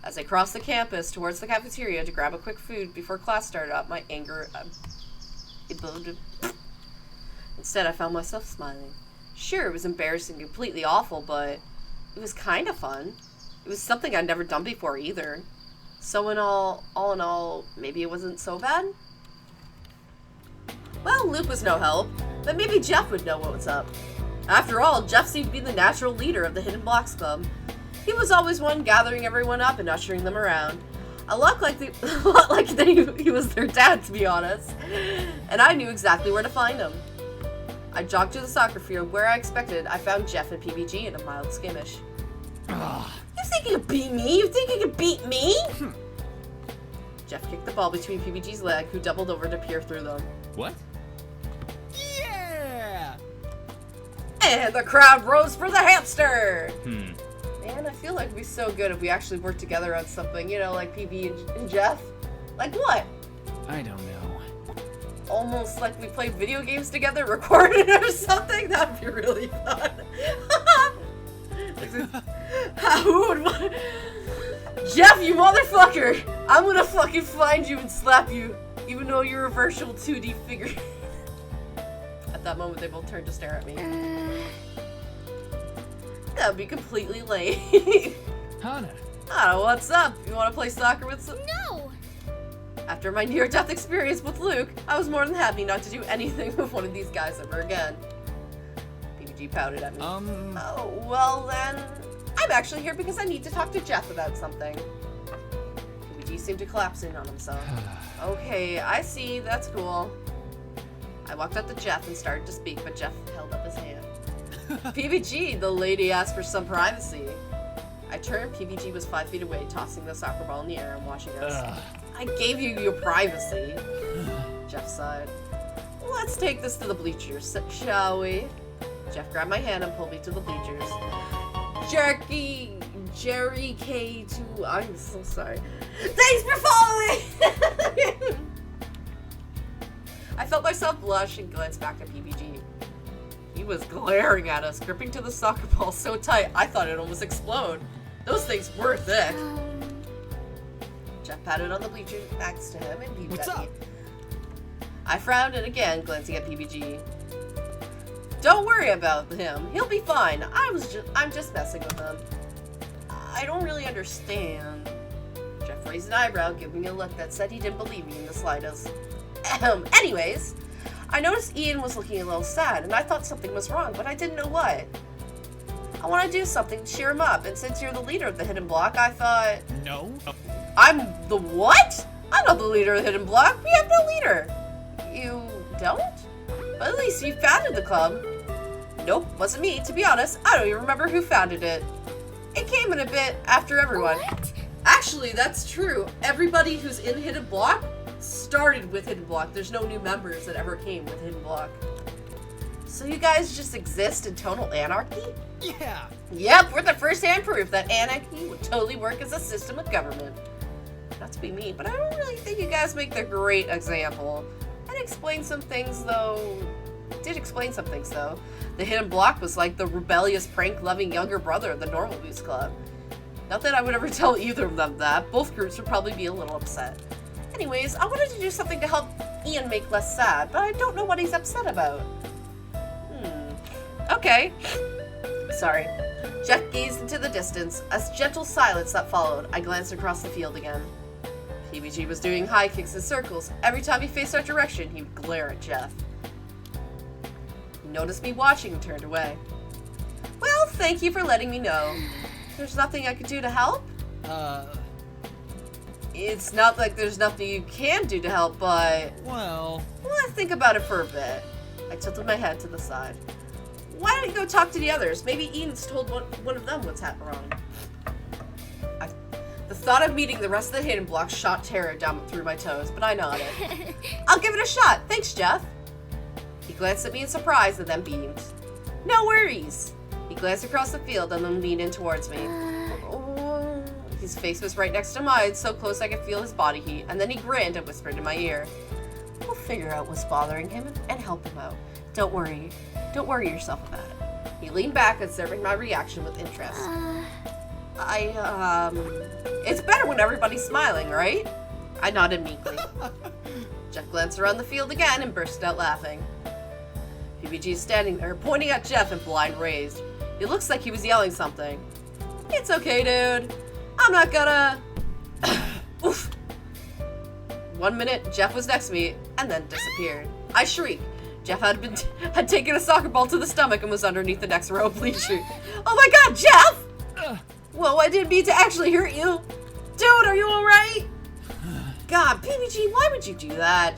As I crossed the campus towards the cafeteria to grab a quick food before class started up, my anger exploded. Instead, I found myself smiling. Sure, it was embarrassing, completely awful, but it was kind of fun. It was something I'd never done before either. So all in all, maybe it wasn't so bad? Well, Luke was no help, but maybe Jeff would know what was up. After all, Jeff seemed to be the natural leader of the Hidden Blocks Club. He was always one gathering everyone up and ushering them around. A lot like he was their dad, to be honest. And I knew exactly where to find him. I jogged to the soccer field where I expected. I found Jeff and PBG in a mild skirmish. You think you could beat me? You think you could beat me? Jeff kicked the ball between PBG's leg, who doubled over to peer through them. What? Yeah! And the crowd rose for the hamster! Man, I feel like it'd be so good if we actually worked together on something, you know, like PB and Jeff. Like what? I don't know. Almost like we played video games together, recorded or something? That'd be really fun. Who would want... Jeff, you motherfucker! I'm gonna fucking find you and slap you, even though you're a virtual 2D figure. At that moment, they both turned to stare at me. That'd be completely lame. Hana. I don't know, what's up? You wanna play soccer with some... No. After my near-death experience with Luke, I was more than happy not to do anything with one of these guys ever again. PBG pouted at me. Oh, well then... I'm actually here because I need to talk to Jeff about something. PBG seemed to collapse in on himself. Okay, I see. That's cool. I walked up to Jeff and started to speak, but Jeff held up his hand. PBG, the lady asked for some privacy. I turned. PBG was 5 feet away, tossing the soccer ball in the air and watching us. I gave you your privacy. Jeff sighed. Let's take this to the bleachers, shall we? Jeff grabbed my hand and pulled me to the bleachers. Jerry K2. I'm so sorry. Thanks for following! I felt myself blush and glanced back at PBG. He was glaring at us, gripping to the soccer ball so tight I thought it'd almost explode. Those things were thick. Jeff patted on the bleacher next to him and peeped at me. I frowned and again glancing at PBG. Don't worry about him. He'll be fine. I'm just messing with him. I don't really understand. Jeff raised an eyebrow, giving me a look that said he didn't believe me in the slightest. Anyways, I noticed Ian was looking a little sad, and I thought something was wrong, but I didn't know what. I want to do something to cheer him up, and since you're the leader of the Hidden Block, I thought... No. I'm the what? I'm not the leader of the Hidden Block. We have no leader. You don't? But at least you founded the club. Nope, wasn't me. To be honest, I don't even remember who founded it. It came in a bit after everyone. What? Actually, that's true. Everybody who's in Hidden Block started with Hidden Block. There's no new members that ever came with Hidden Block. So you guys just exist in total anarchy? Yeah. Yep, we're the first-hand proof that anarchy would totally work as a system of government. Not to be mean, but I don't really think you guys make the great example. Did explain some things, though. The Hidden Block was like the rebellious, prank-loving younger brother of the Normal Boost Club. Not that I would ever tell either of them that. Both groups would probably be a little upset. Anyways, I wanted to do something to help Ian make less sad, but I don't know what he's upset about. Okay. Sorry. Jeff gazed into the distance. A gentle silence that followed. I glanced across the field again. PBG was doing high kicks and circles. Every time he faced our direction, he would glare at Jeff. He noticed me watching and turned away. Well, thank you for letting me know. There's nothing I could do to help? It's not like there's nothing you can do to help, but... Well, let's think about it for a bit. I tilted my head to the side. Why don't you go talk to the others? Maybe Ian's told one of them what's wrong. The thought of meeting the rest of the Hidden Block shot terror down through my toes, but I nodded. I'll give it a shot. Thanks, Jeff. He glanced at me in surprise and then beamed. No worries. He glanced across the field and then leaned in towards me. His face was right next to mine, so close I could feel his body heat, and then he grinned and whispered in my ear. We'll figure out what's bothering him and help him out. Don't worry yourself about it. He leaned back, observing my reaction with interest. It's better when everybody's smiling, right? I nodded meekly. Jeff glanced around the field again and burst out laughing. PBG is standing there, pointing at Jeff and blind raised. It looks like he was yelling something. It's okay, dude. I'm not gonna... Oof. 1 minute, Jeff was next to me, and then disappeared. I shrieked. Jeff had taken a soccer ball to the stomach and was underneath the next row of bleachers. Oh my god, Jeff! Whoa, I didn't mean to actually hurt you. Dude, are you alright? God, PBG, why would you do that?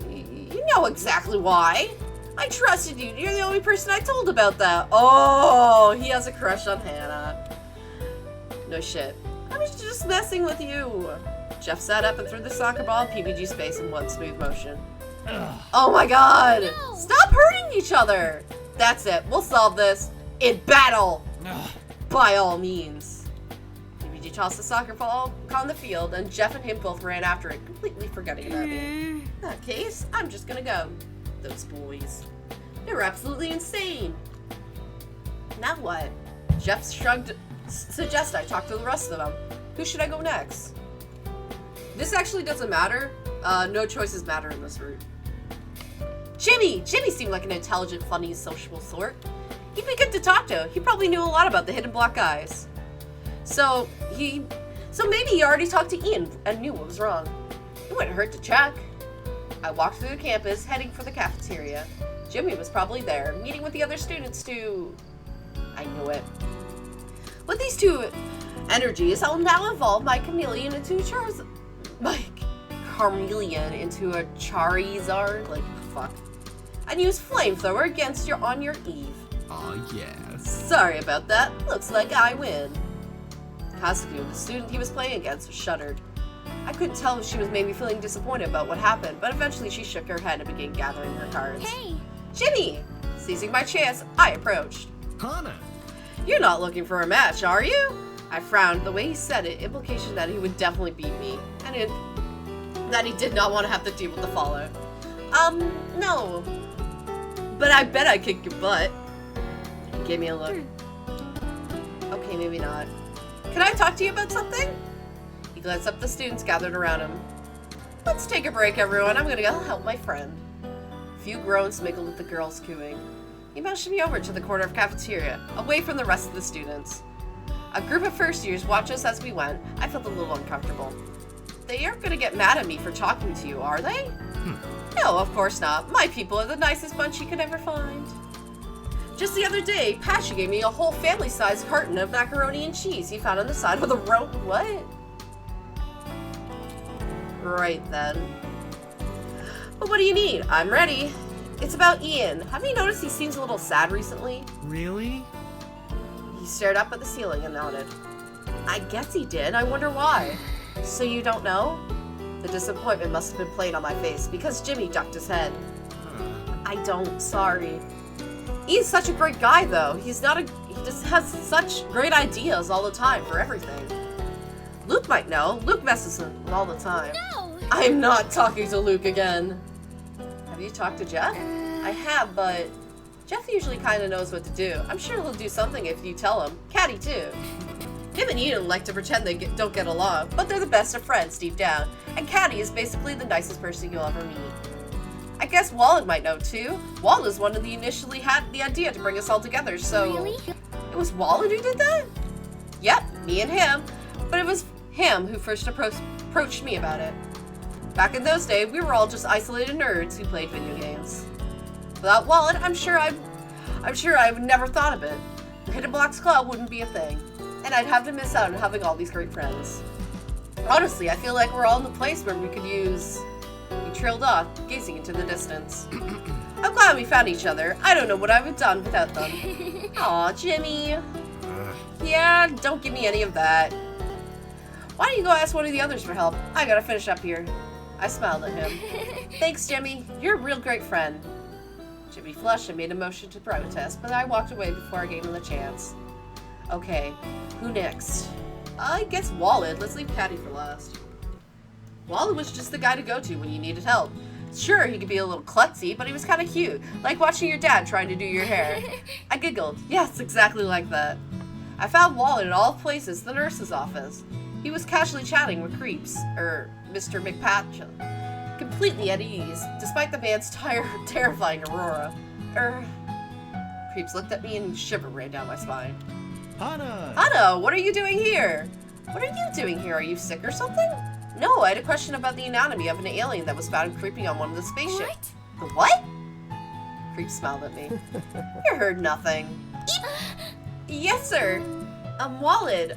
You know exactly why. I trusted you. You're the only person I told about that. Oh, he has a crush on Hannah. No shit. I was just messing with you. Jeff sat up and threw the soccer ball in PBG's face in one smooth motion. Oh my god! No. Stop hurting each other! That's it. We'll solve this. In battle! By all means. PBG tossed the soccer ball on the field, and Jeff and him both ran after it, completely forgetting about me. In that case, I'm just gonna go. Those boys. They were absolutely insane. Now what? Jeff suggested I talk to the rest of them. Who should I go next? This actually doesn't matter. No choices matter in this route. Jimmy! Jimmy seemed like an intelligent, funny, sociable sort. He'd be good to talk to. He probably knew a lot about the Hidden Block guys. So maybe he already talked to Ian and knew what was wrong. It wouldn't hurt to check. I walked through the campus, heading for the cafeteria. Jimmy was probably there, meeting with the other students to... I knew it. With these two energies, I'll now evolve my chameleon into a Charizard. Into a Charizard? Like, fuck. And use Flamethrower against on your Eve. Aw, yes. Sorry about that. Looks like I win. Asagao, the student he was playing against, shuddered. I couldn't tell if she was maybe feeling disappointed about what happened, but eventually she shook her head and began gathering her cards. Hey! Jimmy! Seizing my chance, I approached. Hana! You're not looking for a match, are you? I frowned. The way he said it, implication that he would definitely beat me, and that he did not want to have to deal with the fallout. No. But I bet I kick your butt. He gave me a look. Okay, maybe not. Can I talk to you about something? He glanced up at the students gathered around him. Let's take a break, everyone. I'm gonna go help my friend. A few groans mingled with the girls cooing. He motioned me over to the corner of cafeteria, away from the rest of the students. A group of first years watched us as we went. I felt a little uncomfortable. They aren't gonna get mad at me for talking to you, are they? No, No, of course not. My people are the nicest bunch you could ever find. Just the other day, Patchy gave me a whole family-sized carton of macaroni and cheese he found on the side of the road. What? Right then. But what do you need? I'm ready. It's about Ian. Have you noticed he seems a little sad recently? Really? He stared up at the ceiling and nodded. I guess he did. I wonder why. So you don't know? The disappointment must have been plain on my face because Jimmy ducked his head. I don't. Sorry. Ian's such a great guy, though. He just has such great ideas all the time for everything. Luke might know. Luke messes with him all the time. No! I'm not talking to Luke again. Have you talked to Jeff? I have, but Jeff usually kind of knows what to do. I'm sure he'll do something if you tell him. Caddy, too. Him and Ian like to pretend they don't get along, but they're the best of friends deep down, and Caddy is basically the nicest person you'll ever meet. I guess Wallen might know, too. Wallen is one of the initially had the idea to bring us all together, so... Really? It was Wallen who did that? Yep, me and him. But it was him who first approached me about it. Back in those days, we were all just isolated nerds who played video games. Without Wallen, I'm sure I would never thought of it. The Hidden Blocks Club wouldn't be a thing, and I'd have to miss out on having all these great friends. Honestly, I feel like we're all in the place where we could use... We trailed off, gazing into the distance. I'm glad we found each other. I don't know what I would have done without them. Aw, Jimmy. Yeah, don't give me any of that. Why don't you go ask one of the others for help? I gotta finish up here. I smiled at him. Thanks, Jimmy. You're a real great friend. Jimmy flushed and made a motion to protest, but I walked away before I gave him the chance. Okay, who next? I guess Wallen. Let's leave Caddy for last. Wallen was just the guy to go to when you needed help. Sure, he could be a little klutzy, but he was kind of cute, like watching your dad trying to do your hair. I giggled. Yes, exactly like that. I found Wallen in all places, the nurse's office. He was casually chatting with Creeps, Mr. McPatchen, completely at ease, despite the man's terrifying aurora. Creeps looked at me and a shiver ran down my spine. Hana, what are you doing here? What are you doing here? Are you sick or something? No, I had a question about the anatomy of an alien that was found creeping on one of the spaceships. What? The what? Creep smiled at me. You heard nothing. Yes, sir. Wallen,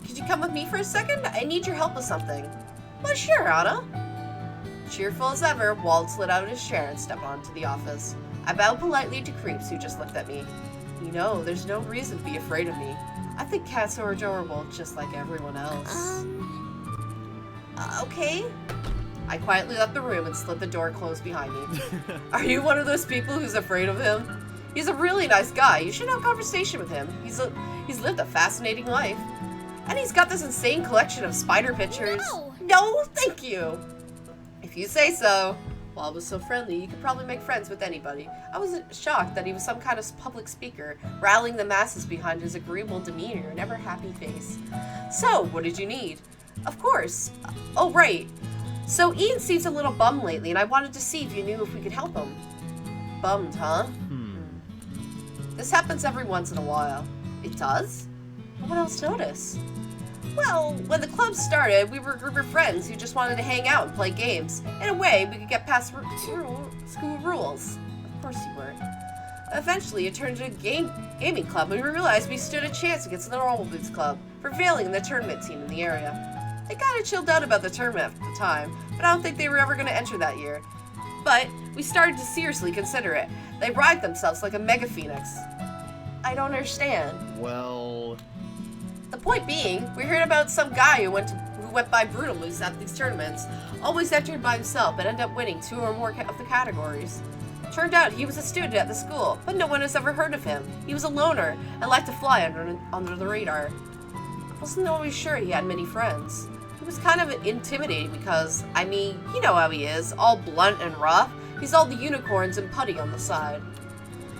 could you come with me for a second? I need your help with something. Well, sure, Anna. Cheerful as ever, Wallen slid out of his chair and stepped onto the office. I bowed politely to Creeps, who just looked at me. You know, there's no reason to be afraid of me. I think cats are adorable, just like everyone else. Okay. I quietly left the room and slid the door closed behind me. Are you one of those people who's afraid of him? He's a really nice guy. You should have a conversation with him. He's lived a fascinating life. And he's got this insane collection of spider pictures. No, thank you. If you say so. Wallen was so friendly, you could probably make friends with anybody. I was shocked that he was some kind of public speaker, rallying the masses behind his agreeable demeanor and ever happy face. So, what did you need? Of course. Oh, right. So Ian seems a little bummed lately, and I wanted to see if you knew if we could help him. Bummed, huh? This happens every once in a while. It does? What else notice? Well, when the club started, we were a group of friends who just wanted to hang out and play games. In a way, we could get past school rules. Of course you were. Eventually, it turned into a gaming club, and we realized we stood a chance against the Normal Boots Club, prevailing in the tournament team in the area. They kind of chilled out about the tournament at the time, but I don't think they were ever going to enter that year. But we started to seriously consider it. They ride themselves like a mega phoenix. I don't understand. Well... The point being, we heard about some guy who went by brutally at these tournaments, always entered by himself but ended up winning 2 or more of the categories. Turned out he was a student at the school, but no one has ever heard of him. He was a loner and liked to fly under the radar. I wasn't always sure he had many friends. He was kind of intimidating because, I mean, you know how he is, all blunt and rough. He's all the unicorns and putty on the side.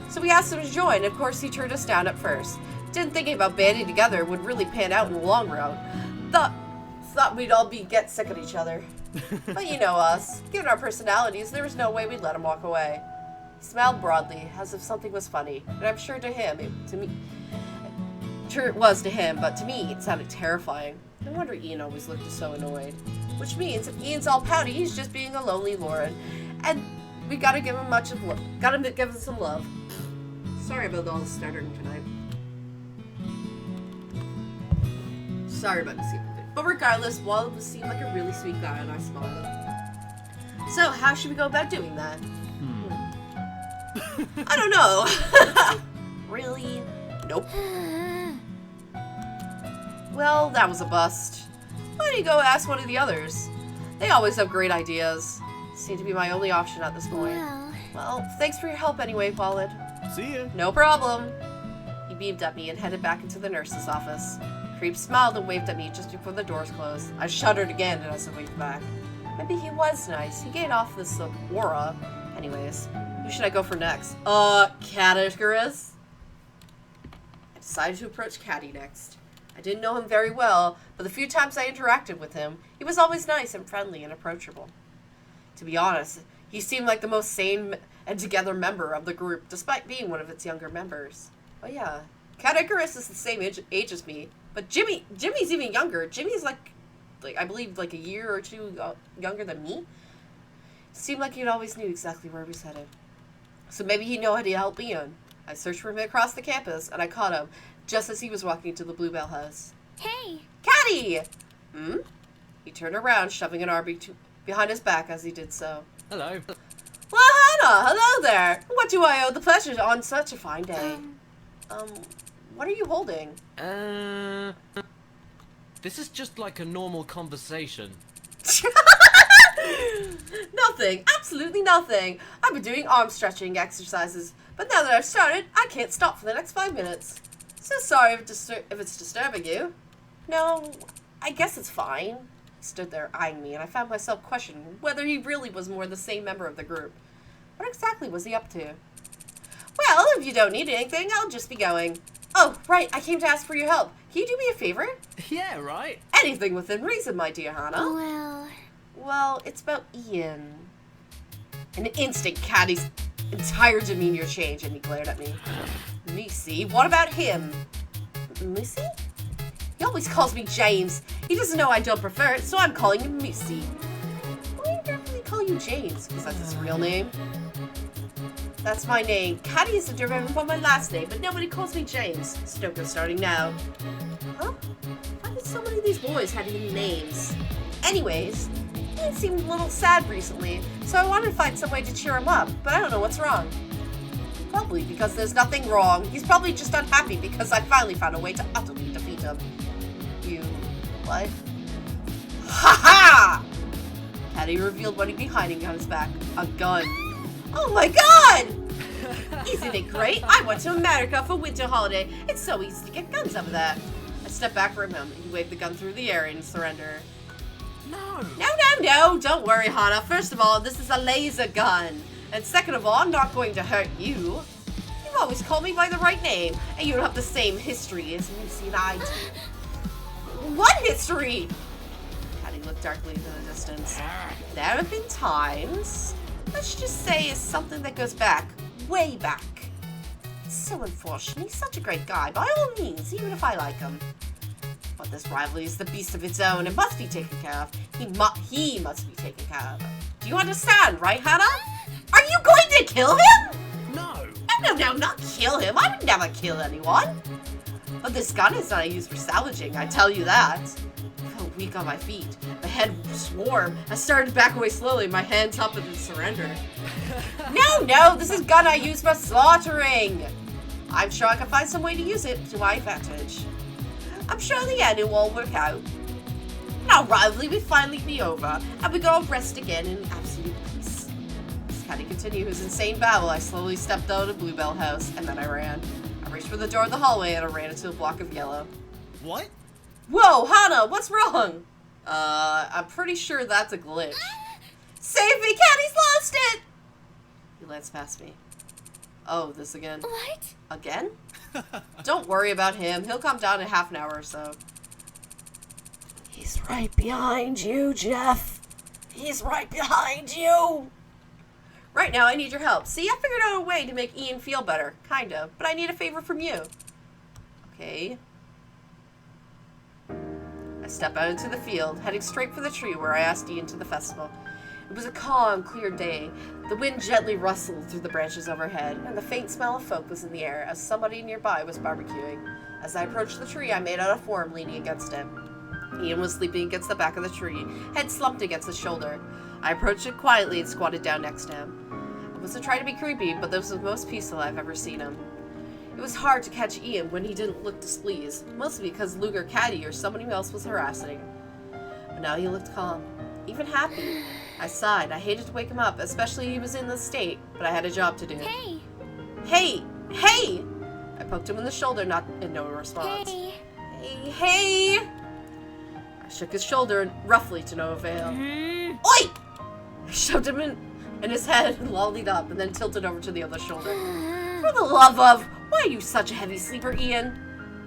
So we asked him to join, and of course he turned us down at first. Didn't think about banding together would really pan out in the long run. Thought we'd all get sick of each other. But you know us. Given our personalities, there was no way we'd let him walk away. He smiled broadly, as if something was funny, and I'm sure it was to him, but to me it sounded terrifying. No wonder Ian always looked so annoyed. Which means if Ian's all pouty, he's just being a lonely Lauren. And we gotta give him much of love. Gotta give him some love. Sorry about all the stuttering tonight. Sorry about the secret. But regardless, Wallace seemed like a really sweet guy, and I smiled. So, how should we go about doing that? I don't know. Really? Nope. Well, that was a bust. Why don't you go ask one of the others? They always have great ideas. Seem to be my only option at this point. Well, thanks for your help anyway, Paulid. See ya. No problem. He beamed at me and headed back into the nurse's office. Creep smiled and waved at me just before the doors closed. I shuddered again as I waved back. Maybe he was nice. He gave off this aura. Anyways, who should I go for next? Cafeteria. I decided to approach Caddy next. I didn't know him very well, but the few times I interacted with him, he was always nice and friendly and approachable. To be honest, he seemed like the most sane and together member of the group, despite being one of its younger members. Oh yeah, Cafeteria is the same age as me, but Jimmy's even younger. Jimmy's like I believe like a year or two younger than me. Seemed like he always knew exactly where he was headed. So maybe he knew how to help me in. I searched for him across the campus, and I caught him just as he was walking to the Bluebell house. Hey! Caddy! He turned around, shoving an arm behind his back as he did so. Hello. Well, Hannah, hello there! What do I owe the pleasure on such a fine day? What are you holding? This is just like a normal conversation. Nothing. Absolutely nothing. I've been doing arm stretching exercises, but now that I've started, I can't stop for the next 5 minutes. So sorry if it's disturbing you. No, I guess it's fine. He stood there eyeing me, and I found myself questioning whether he really was more the same member of the group. What exactly was he up to? Well, if you don't need anything, I'll just be going. Oh, right, I came to ask for your help. Can you do me a favor? Yeah, right? Anything within reason, my dear Hannah. Well, it's about Ian. In an instant, Caddy's entire demeanor changed, and he glared at me. Missy? What about him? Missy? He always calls me James. He doesn't know I don't prefer it, so I'm calling him Missy. Well, I definitely call you James, because that's his real name. That's my name. Caddy is a derivative of my last name, but nobody calls me James. Stoker starting now. Huh? Why did so many of these boys have even names? Anyways, he seemed a little sad recently, so I wanted to find some way to cheer him up, but I don't know what's wrong. Probably because there's nothing wrong. He's probably just unhappy because I finally found a way to utterly defeat him. You... what? Ha-ha! Caddy revealed what he'd be hiding on his back. A gun. Oh my god! Isn't it great? I went to America for winter holiday. It's so easy to get guns over there. I stepped back from him, and he waved the gun through the air in surrender. No, don't worry, Hannah. First of all, this is a laser gun. And second of all, I'm not going to hurt you. You've always called me by the right name, and you don't have the same history as Lucy and I do. What history? Caddy looked darkly into the distance. There have been times... let's just say it's something that goes back, way back. It's so unfortunate. He's such a great guy, by all means, even if I like him. But this rivalry is the beast of its own. It must be taken care of. He must be taken care of. Do you understand, right, Hannah? Are you going to kill him? No. No, not kill him. I would never kill anyone. But this gun is not used for salvaging, I tell you that. I felt weak on my feet. My head was warm. I started to back away slowly, my hands up in surrender. No, this is a gun I use for slaughtering. I'm sure I can find some way to use it to my advantage. I'm sure in the end it will all work out. Now rivalry will finally be over, and we can all rest again in absolute peace. As Caddy continued his insane babble, I slowly stepped out of the Bluebell house, and then I ran. I reached for the door of the hallway, and I ran into a block of yellow. What? Whoa, Hannah, what's wrong? I'm pretty sure that's a glitch. Save me, Caddy's lost it! He glanced past me. Oh, this again. What? Again? Don't worry about him. He'll come down in half an hour or so. He's right behind you, Jeff. He's right behind you. Right now, I need your help. See, I figured out a way to make Ian feel better. Kind of. But I need a favor from you. Okay. I step out into the field, heading straight for the tree where I asked Ian to the festival. It was a calm, clear day. The wind gently rustled through the branches overhead, and the faint smell of folk was in the air as somebody nearby was barbecuing. As I approached the tree, I made out a form leaning against it. Ian was sleeping against the back of the tree, head slumped against his shoulder. I approached it quietly and squatted down next to him. I wasn't trying to be creepy, but this was the most peaceful I've ever seen him. It was hard to catch Ian when he didn't look displeased, mostly because Luke or Caddy or somebody else was harassing. But now he looked calm, even happy. I sighed. I hated to wake him up, especially he was in this state, but I had a job to do. Hey! Hey! Hey! I poked him in the shoulder, in no response. Hey! Hey! Hey! I shook his shoulder roughly to no avail. Oi! I shoved him in his head and lollied up and then tilted over to the other shoulder. For the love of... Why are you such a heavy sleeper, Ian?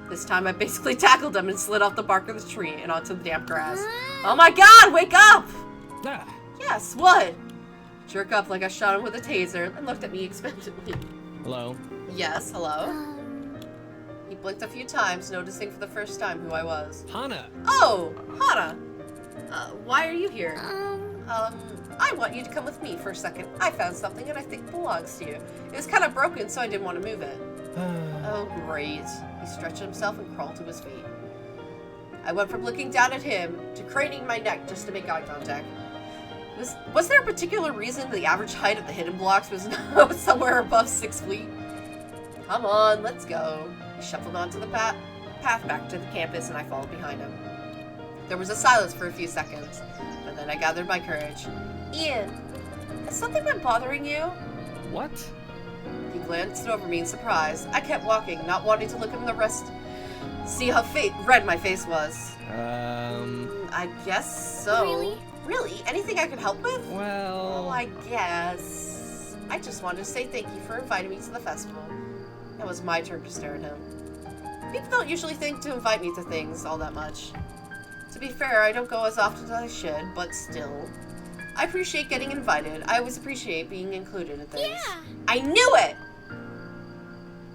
This time I basically tackled him and slid off the bark of the tree and onto the damp grass. Oh my god, wake up! Ah, Yes, what? Jerk up like I shot him with a taser and looked at me expectantly. hello. Yes, hello? He blinked a few times, noticing for the first time who I was. Hana. Oh, Hana! Why are you here? Um, I want you to come with me for a second. I found something and I think belongs to you. It was kind of broken, so I didn't want to move it. Oh, great. He stretched himself and crawled to his feet. I went from looking down at him to craning my neck just to make eye contact. Was there a particular reason the average height of the hidden blocks was somewhere above 6 feet? Come on, let's go. He shuffled onto the path back to the campus and I followed behind him. There was a silence for a few seconds, but then I gathered my courage. Ian, has something been bothering you? What? He glanced over me in surprise. I kept walking, not wanting to look him in the rest. See how red my face was. I guess so. Really? Really? Anything I could help with? Well... Oh, I guess. I just wanted to say thank you for inviting me to the festival. It was my turn to stare at him. People don't usually think to invite me to things all that much. To be fair, I don't go as often as I should, but still. I appreciate getting invited. I always appreciate being included in things. Yeah. I knew it!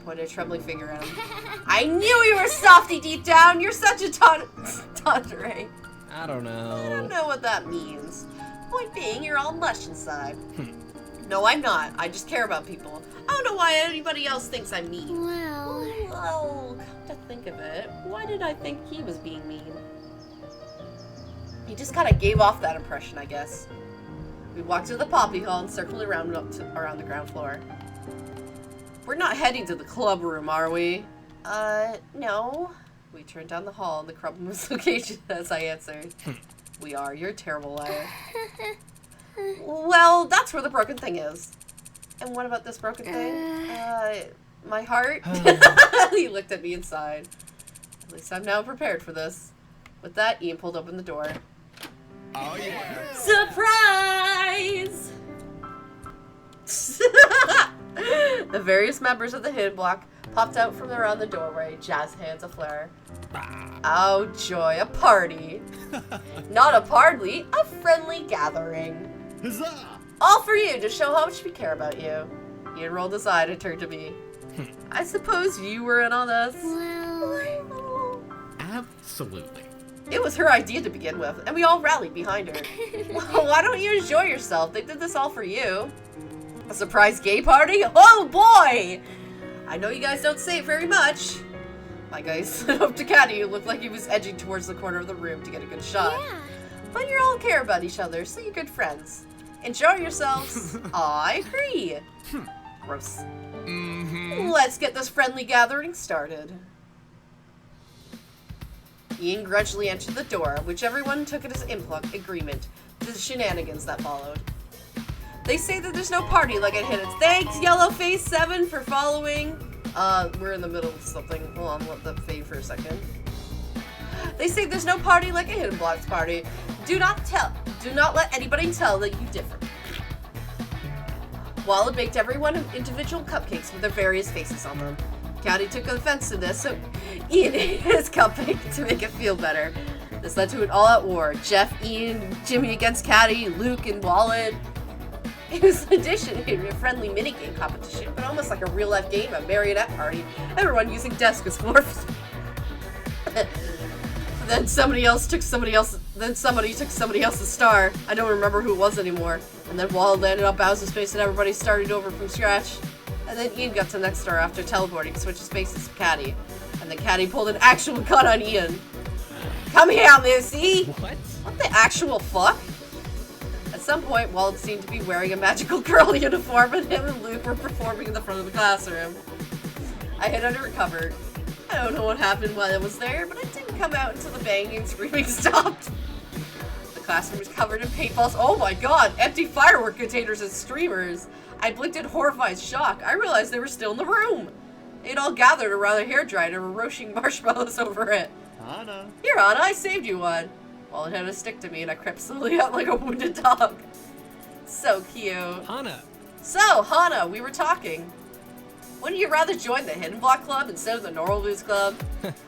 Pointed a trembling finger at him. I knew you were softy deep down! You're such a tundere. I don't know. I don't know what that means. Point being, you're all mush inside. No, I'm not. I just care about people. I don't know why anybody else thinks I'm mean. Well... Come to think of it, why did I think he was being mean? He just kind of gave off that impression, I guess. We walked to the Poppy Hall and circled around around the ground floor. We're not heading to the club room, are we? No. We turned down the hall in the clubroom's location as I answered. We are. You're a terrible liar. Well, that's where the broken thing is. And what about this broken thing? My heart? He looked at me and sighed. At least I'm now prepared for this. With that, Ian pulled open the door. Oh, yeah. Surprise! The various members of the hidden block popped out from around the doorway, jazz hands aflare. Oh joy, a party. Not a party, a friendly gathering. Huzzah! All for you, to show how much we care about you. Ian rolled his eye and turned to me. I suppose you were in on this? Well... Absolutely. It was her idea to begin with, and we all rallied behind her. Well, why don't you enjoy yourself? They did this all for you. A surprise gay party? Oh boy! I know you guys don't say it very much. My guy slid up to Caddy, who looked like he was edging towards the corner of the room to get a good shot. Yeah. But you all care about each other, so you're good friends. Enjoy yourselves. I agree. Gross. Let's get this friendly gathering started. Ian grudgingly entered the door, which everyone took it as agreement to the shenanigans that followed. They say that there's no party like at Hidden. Thanks, Yellowface7, for following. We're in the middle of something. Hold on, let that fade for a second. They say there's no party like a Hidden Blocks party. Do not let anybody tell that you differ. Walla baked everyone individual cupcakes with their various faces on them. Caddy took offense to this, so Ian ate his cupcake to make it feel better. This led to an all-out war. Jeff, Ian, Jimmy against Caddy, Luke, and Wallet. It was in addition to a friendly minigame competition, but almost like a real-life game, a marionette party. Everyone using desks as floor. For Then somebody took somebody else's star. I don't remember who it was anymore. And then Wall landed on Bowser's face and everybody started over from scratch. And then Ian got to the next star after teleporting, switched spaces to Caddy. And then Caddy pulled an actual gun on Ian. Come here, Lucy! What the actual fuck? At some point, Walt seemed to be wearing a magical girl uniform and him and Luke were performing in the front of the classroom. I hid under a cupboard. I don't know what happened while I was there, but I didn't come out until the banging and screaming stopped. The classroom was covered in paintballs. Oh my god, empty firework containers and streamers. I blinked in horrified shock. I realized they were still in the room. They'd all gathered around the hairdryer and were roasting marshmallows over it. Hana. Here, Anna, I saved you one. Well, it had a stick to me and I crept slowly out like a wounded dog. So cute. Hana. So, Hana, we were talking. Wouldn't you rather join the Hidden Block Club instead of the Normal Boots Club?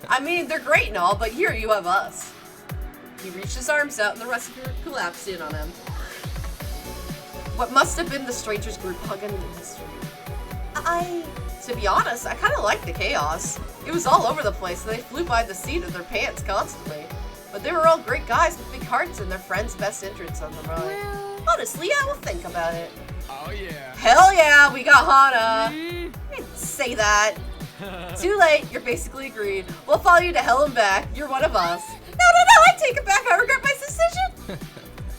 I mean, they're great and all, but here you have us. He reached his arms out and the rest of the group collapsed in on him. What must have been the strangers group hugging in the street. To be honest, I kind of liked the chaos. It was all over the place and they flew by the seat of their pants constantly. But they were all great guys with big hearts and their friends' best interests on the mind. Well, Honestly, yeah, we'll think about it. Oh yeah. Hell yeah, we got Hana. I didn't say that. Too late, you're basically agreed. We'll follow you to hell and back. You're one of us. No, I take it back. I regret my decision.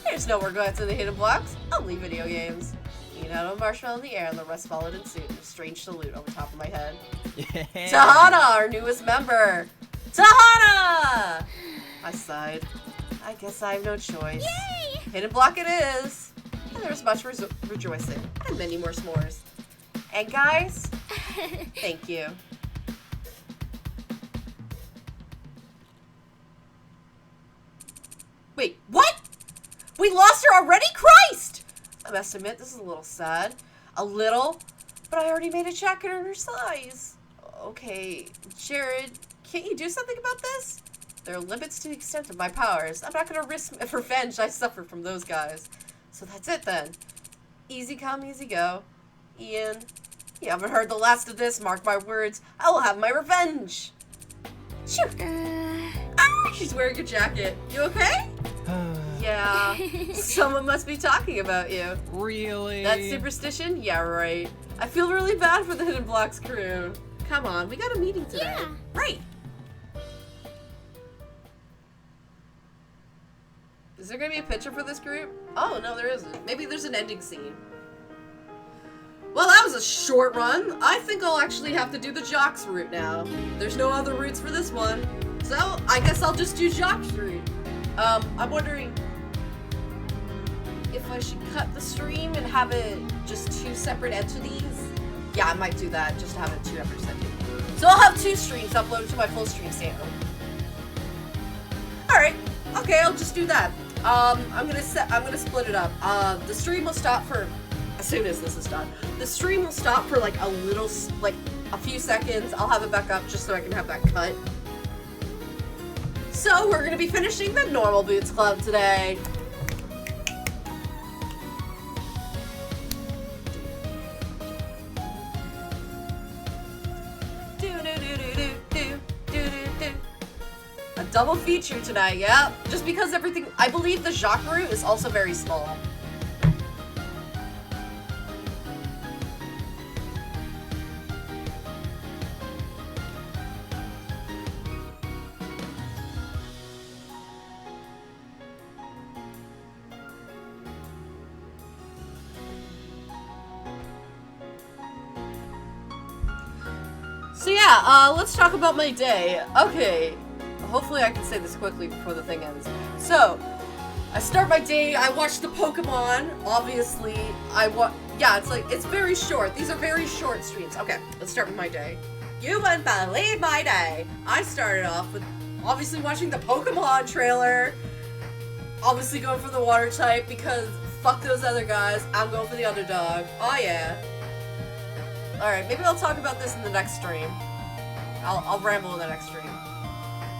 There's no regrets in the Hidden Blocks. Only video games. Eat out a marshmallow in the air and the rest followed in suit. A strange salute over top of my head. Yeah. Tahana, our newest member. Tahana! I sighed. I guess I have no choice. yay! Hidden Block it is. And there was much rejoicing. And many more s'mores. And guys, thank you. Wait, what? We lost her already? Christ! I must admit, this is a little sad. A little? But I already made a jacket in her size. Okay, Jared, can't you do something about this? There are limits to the extent of my powers. I'm not gonna risk revenge I suffered from those guys. So that's it then. Easy come, easy go. Ian, you haven't heard the last of this, mark my words. I will have my revenge. Shoot! Ah, she's wearing a jacket. You okay? Yeah. Someone must be talking about you. Really? That superstition? Yeah, right. I feel really bad for the Hidden Blocks crew. Come on, we got a meeting today. Yeah. Right. Is there gonna be a picture for this group? Oh, no, there isn't. Maybe there's an ending scene. Well, that was a short run. I think I'll actually have to do the Jocks route now. There's no other routes for this one. So, I guess I'll just do Jocks route. I'm wondering if I should cut the stream and have it just two separate entities. Yeah, I might do that, just to have it two separate entities. So I'll have two streams uploaded to my full stream channel. Alright, okay, I'll just do that. I'm gonna split it up. The stream will stop for, as soon as this is done. The stream will stop for like a few seconds. I'll have it back up just so I can have that cut. So we're gonna be finishing the Normal Boots Club today. A double feature tonight, yep. Just because everything, I believe the Jacques route is also very small. So yeah, let's talk about my day. Okay, hopefully I can say this quickly before the thing ends. So, I start my day, I watch the Pokemon, obviously, yeah, it's very short. These are very short streams. Okay, let's start with my day. You wouldn't believe my day. I started off with, obviously, watching the Pokemon trailer. Obviously going for the water type because fuck those other guys. I'm going for the underdog. Oh yeah. Alright, maybe I'll talk about this in the next stream. I'll ramble in the next stream.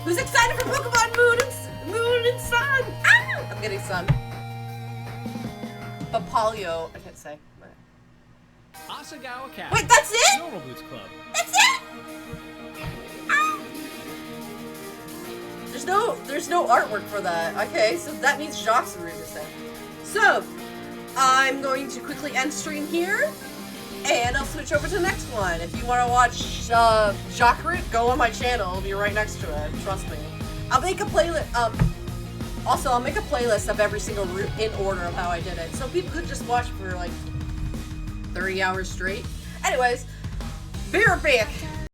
Who's excited for Pokemon Moon and Sun? Ah! I'm getting Sun. But Polio, I can't say. Asagao Academy. Wait, that's it? Normal Boots Club. That's it? Ah! There's no artwork for that. Okay, so that means Jacques Root is there. So, I'm going to quickly end stream here, and I'll switch over to the next one. If you want to watch Jacques Root, go on my channel. It'll be right next to it. Trust me. I'll make a playlist. Also, I'll make a playlist of every single route in order of how I did it, so people could just watch for like 30 hours straight. Anyways, be right back.